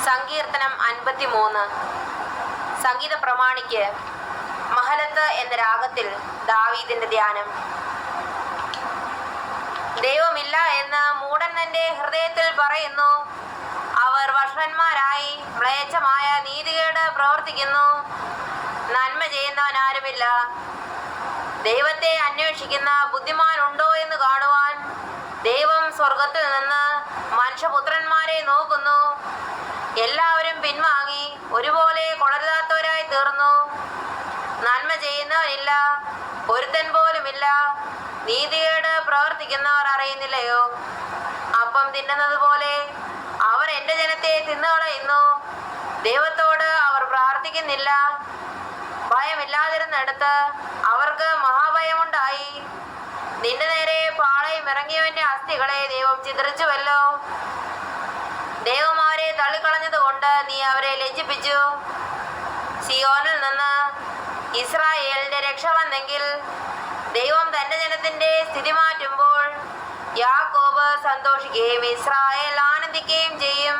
സങ്കീർത്തനം 53. സംഗീത പ്രമാണിക്ക് മഹലത്ത് എന്ന രാഗത്തിൽ ദാവീദിന്റെ ധ്യാനം. ദൈവമില്ല എന്ന് മൂഢൻ തന്റെ ഹൃദയത്തിൽ പറയുന്നു. അവർ വഷളന്മാരായി മ്ലേച്ഛമായ നീതികേട് പ്രവർത്തിക്കുന്നു. നന്മ ചെയ്യുന്നവൻ ആരുമില്ല. ദൈവത്തെ അന്വേഷിക്കുന്ന ബുദ്ധിമാൻ ഉണ്ടോ എന്ന് കാണുവാൻ ദൈവം സ്വർഗത്തിൽ നിന്ന് മനുഷ്യപുത്രന്മാരെ നോക്കുന്നു. എല്ലാവരും പിൻവാങ്ങി ഒരുപോലെ കൊളരുതാത്തവരായി തീർന്നു. നന്മ ചെയ്യുന്നവരില്ല, ഒരുത്തൻ പോലുമില്ല. നീതികേട് പ്രവർത്തിക്കുന്നവർ അറിയുന്നില്ലയോ? അപ്പം തിന്നുന്നത് പോലെ അവർ എൻ്റെ ജനത്തെ തിന്നുകളയുന്നു. ദൈവത്തോട് അവർ പ്രാർത്ഥിക്കുന്നില്ല. ഭയമില്ലാതിരുന്നിടത്ത് അവർക്ക് മഹാഭയമുണ്ടായി. നിന്റെ നേരെ പാളയം ഇറങ്ങിയവന്റെ അസ്ഥികളെ ദൈവം ചിതറിച്ചുവല്ലോ. ദൈവം അവരെ തള്ളിക്കളഞ്ഞത് കൊണ്ട് നീ അവരെ ലജ്ജിപ്പിച്ചു. സിയോനിൽ നിന്ന് ഇസ്രായേലിന്റെ രക്ഷ വന്നെങ്കിൽ, ദൈവം തന്റെ ജനത്തിന്റെ സ്ഥിതി മാറ്റുമ്പോൾ യാക്കോബ് സന്തോഷിക്കുകയും ഇസ്രായേൽ ആനന്ദിക്കുകയും ചെയ്യും.